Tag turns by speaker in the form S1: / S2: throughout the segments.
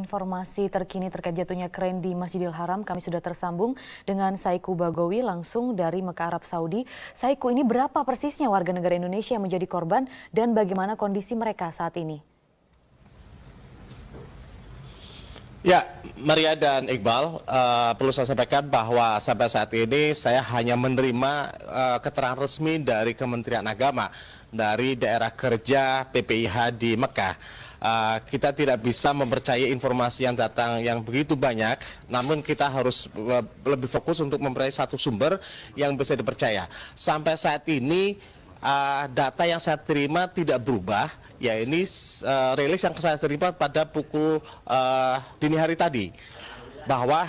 S1: Informasi terkini terkait jatuhnya kren di Masjidil Haram, kami sudah tersambung dengan Saiku Bagowi langsung dari Mekah, Arab Saudi. Saiku, ini berapa persisnya warga negara Indonesia yang menjadi korban dan bagaimana kondisi mereka saat ini?
S2: Ya, Maria dan Iqbal, perlu saya sampaikan bahwa sampai saat ini saya hanya menerima keterangan resmi dari Kementerian Agama dari daerah kerja PPIH di Mekah. Kita tidak bisa mempercayai informasi yang datang yang begitu banyak, namun kita harus lebih fokus untuk mempercayai satu sumber yang bisa dipercaya. Sampai saat ini data yang saya terima tidak berubah, ya ini rilis yang saya terima pada pukul dini hari tadi, bahwa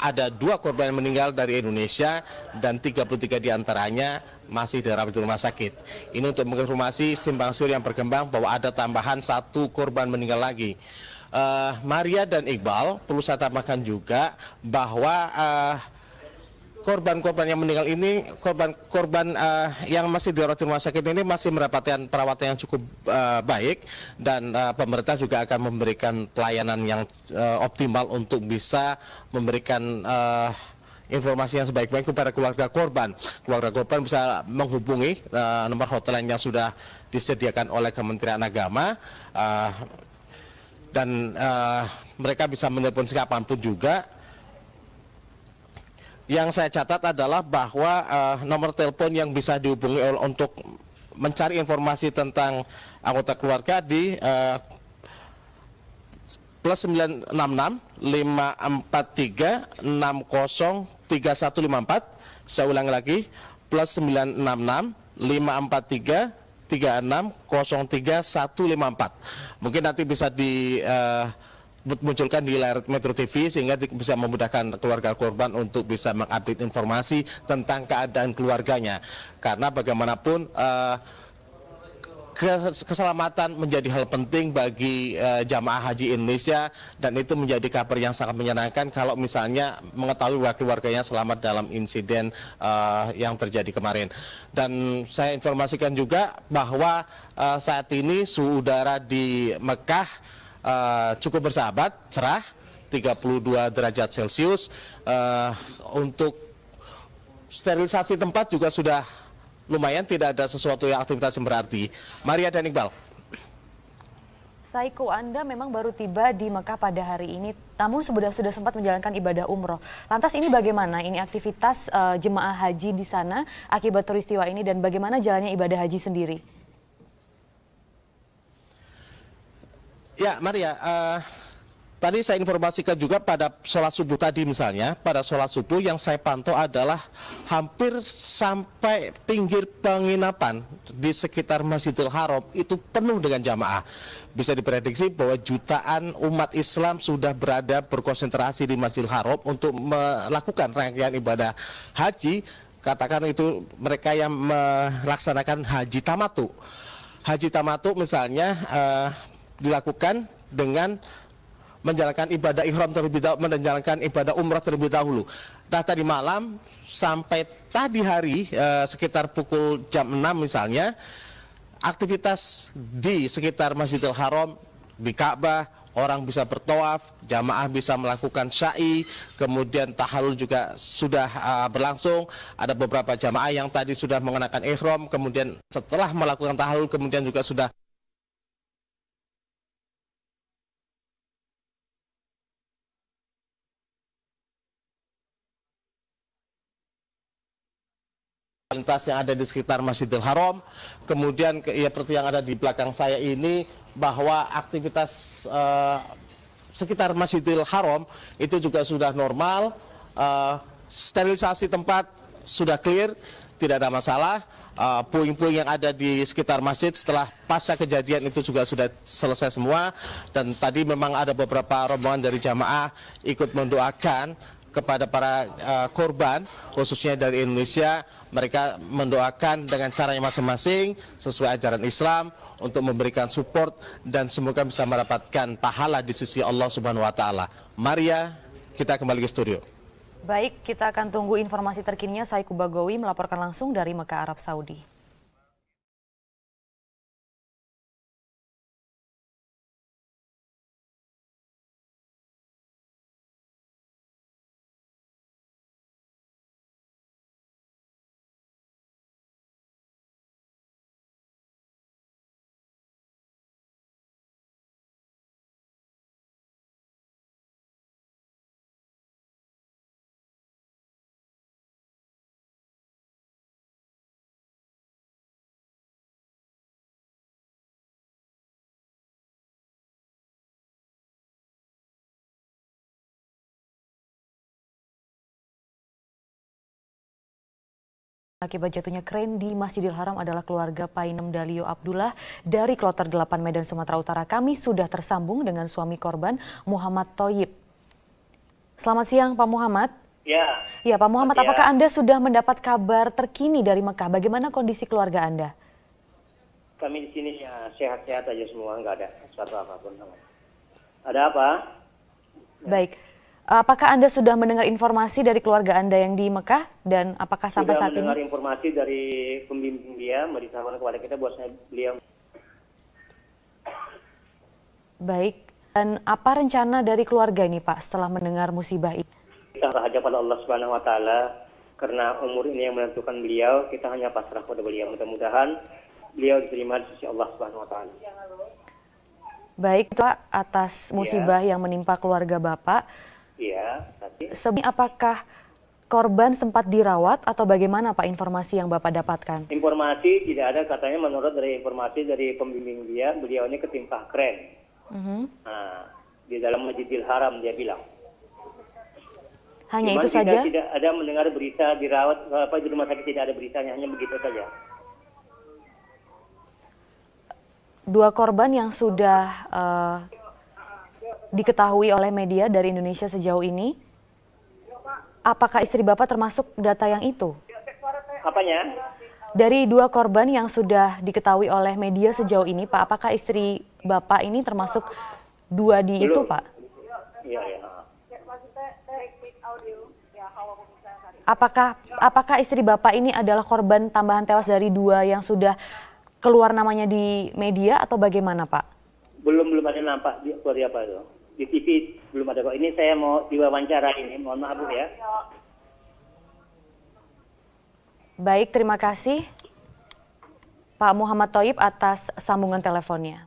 S2: ada 2 korban yang meninggal dari Indonesia dan 33 diantaranya masih dirawat di rumah sakit. Ini untuk menginformasi simpang siur yang berkembang bahwa ada tambahan 1 korban meninggal lagi. Maria dan Iqbal, perlu saya tambahkan juga bahwa korban-korban yang meninggal ini, korban yang masih dirawat di rumah sakit ini masih mendapatkan perawatan yang cukup baik, dan pemerintah juga akan memberikan pelayanan yang optimal untuk bisa memberikan informasi yang sebaik-baik kepada keluarga korban. Keluarga korban bisa menghubungi nomor hotline yang sudah disediakan oleh Kementerian Agama, dan mereka bisa menelpon kapanpun juga. Yang saya catat adalah bahwa nomor telepon yang bisa dihubungi untuk mencari informasi tentang anggota keluarga di plus 966 543 60 3154. Saya ulang lagi, plus 966 543 36 03 154. Mungkin nanti bisa munculkan di layar Metro TV sehingga bisa memudahkan keluarga korban untuk bisa mengupdate informasi tentang keadaan keluarganya. Karena bagaimanapun keselamatan menjadi hal penting bagi jamaah haji Indonesia, dan itu menjadi kabar yang sangat menyenangkan kalau misalnya mengetahui bahwa keluarganya selamat dalam insiden yang terjadi kemarin. Dan saya informasikan juga bahwa saat ini suhu udara di Mekah cukup bersahabat, cerah, 32 derajat Celcius. Untuk sterilisasi tempat juga sudah lumayan, tidak ada sesuatu yang aktivitas yang berarti. Maria dan Iqbal.
S1: Saiku, Anda memang baru tiba di Mekah pada hari ini, namun sudah sempat menjalankan ibadah umroh. Lantas ini bagaimana ini aktivitas jemaah haji di sana akibat peristiwa ini, dan bagaimana jalannya ibadah haji sendiri?
S2: Ya, Maria, tadi saya informasikan juga pada sholat subuh tadi misalnya, pada sholat subuh yang saya pantau adalah hampir sampai pinggir penginapan di sekitar Masjidil Haram itu penuh dengan jamaah. Bisa diprediksi bahwa jutaan umat Islam sudah berada berkonsentrasi di Masjidil Haram untuk melakukan rangkaian ibadah haji. Katakan itu mereka yang melaksanakan haji tamatu. Haji tamatu misalnya dilakukan dengan menjalankan ibadah ihram terlebih dahulu, menjalankan ibadah umrah terlebih dahulu. Nah, tadi malam sampai tadi hari sekitar pukul jam 6 misalnya, aktivitas di sekitar Masjidil Haram, di Ka'bah, orang bisa bertawaf, jamaah bisa melakukan syai, kemudian tahalul juga sudah berlangsung. Ada beberapa jamaah yang tadi sudah mengenakan ihram, kemudian setelah melakukan tahalul kemudian juga sudah lintas yang ada di sekitar Masjidil Haram. Kemudian ya seperti yang ada di belakang saya ini, bahwa aktivitas sekitar Masjidil Haram itu juga sudah normal, sterilisasi tempat sudah clear, tidak ada masalah. Puing-puing yang ada di sekitar masjid setelah pasca kejadian itu juga sudah selesai semua, dan tadi memang ada beberapa rombongan dari jamaah ikut mendoakan kepada para korban, khususnya dari Indonesia. Mereka mendoakan dengan caranya masing-masing sesuai ajaran Islam untuk memberikan support, dan semoga bisa mendapatkan pahala di sisi Allah Subhanahu wa Ta'ala. Maria, kita kembali ke studio.
S1: Baik, kita akan tunggu informasi terkininya. Saiku Bagowi melaporkan langsung dari Mekah, Arab Saudi. Akibat jatuhnya kren di Masjidil Haram adalah keluarga Painem Dalio Abdullah dari Kloter 8 Medan, Sumatera Utara. Kami sudah tersambung dengan suami korban, Muhammad Thoyib. Selamat siang, Pak Muhammad. Ya, Pak Muhammad, apakah Anda sudah mendapat kabar terkini dari Mekah? Bagaimana kondisi keluarga Anda?
S3: Kami di sini ya sehat-sehat aja semua, nggak ada sesuatu apapun. Ada apa?
S1: Baik. Apakah Anda sudah mendengar informasi dari keluarga Anda yang di Mekah dan apakah sampai saat ini?
S3: Sudah mendengar informasi dari pembimbing dia, memberitahukan kepada kita bahwasanya beliau.
S1: Baik. Dan apa rencana dari keluarga ini, Pak, setelah mendengar musibah ini?
S3: Kita berharap pada Allah Subhanahu Wa Taala karena umur ini yang menentukan beliau. Kita hanya pasrah pada beliau. Mudah-mudahan beliau diterima di sisi Allah Subhanahu Wa Taala.
S1: Baik, Pak, atas musibah yang menimpa keluarga Bapak.
S3: Iya, tapi
S1: Sebenarnya apakah korban sempat dirawat atau bagaimana, Pak, informasi yang Bapak dapatkan?
S3: informasi tidak ada, katanya menurut dari informasi dari pembimbing dia, beliau ini ketimpa kren. Nah, di dalam Masjidil Haram dia bilang.
S1: Hanya
S3: Cuman
S1: itu saja?
S3: Tidak ada mendengar berita dirawat di rumah sakit, tidak ada beritanya, hanya begitu saja.
S1: Dua korban yang sudah diketahui oleh media dari Indonesia sejauh ini, apakah istri Bapak termasuk data yang itu?
S3: Apanya?
S1: Dari dua korban yang sudah diketahui oleh media sejauh ini, Pak, apakah istri Bapak ini termasuk dua di itu, Pak?
S3: Iya, ya.
S1: Apakah istri Bapak ini adalah korban tambahan tewas dari dua yang sudah keluar namanya di media atau bagaimana, Pak?
S3: Belum ada nampak di apa itu. Di TV belum ada kok. Ini saya mau diwawancara ini. Mohon maaf Bu ya.
S1: Baik, terima kasih Pak Muhammad Thoyib atas sambungan teleponnya.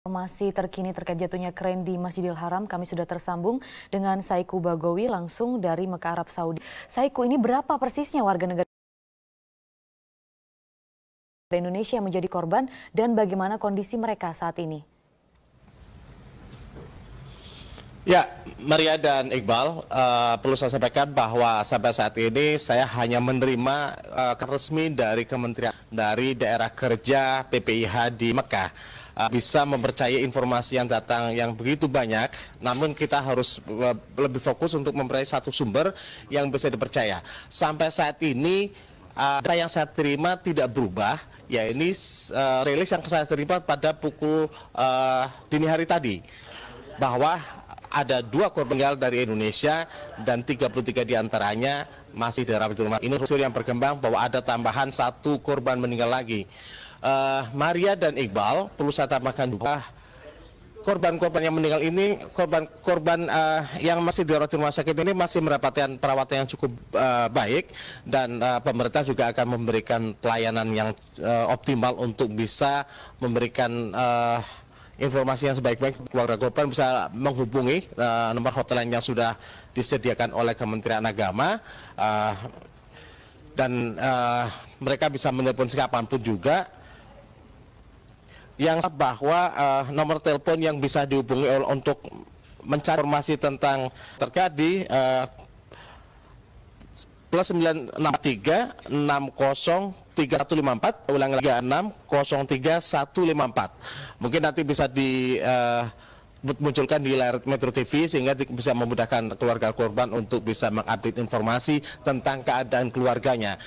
S1: Informasi terkini terkait jatuhnya kren di Masjidil Haram, kami sudah tersambung dengan Saiku Bagowi langsung dari Mekah, Arab Saudi. Saiku, ini berapa persisnya warga negara Indonesia yang menjadi korban dan bagaimana kondisi mereka saat ini?
S2: Ya, Maria dan Iqbal, perlu saya sampaikan bahwa sampai saat ini saya hanya menerima resmi dari Kementerian dari daerah kerja PPIH di Mekah. Bisa mempercayai informasi yang datang yang begitu banyak, namun kita harus lebih fokus untuk mempercayai satu sumber yang bisa dipercaya. Sampai saat ini data yang saya terima tidak berubah, ya ini rilis yang saya terima pada pukul dini hari tadi, bahwa ada 2 korban meninggal dari Indonesia dan 33 diantaranya masih dirawat di rumah. Ini yang berkembang bahwa ada tambahan 1 korban meninggal lagi. Maria dan Iqbal, perlu saya tambahkan juga, korban-korban yang meninggal ini, korban yang masih dirawat di rumah sakit ini masih mendapatkan perawatan yang cukup baik, dan pemerintah juga akan memberikan pelayanan yang optimal untuk bisa memberikan informasi yang sebaik-baik. Keluarga korban bisa menghubungi nomor hotline yang sudah disediakan oleh Kementerian Agama, dan mereka bisa menelpon kapanpun juga. Yang bahwa nomor telepon yang bisa dihubungi untuk mencari informasi tentang terkait di plus 963 60 3154, ulang lagi 6 03 154. Mungkin nanti bisa dimunculkan di layar Metro TV sehingga bisa memudahkan keluarga korban untuk bisa mengupdate informasi tentang keadaan keluarganya.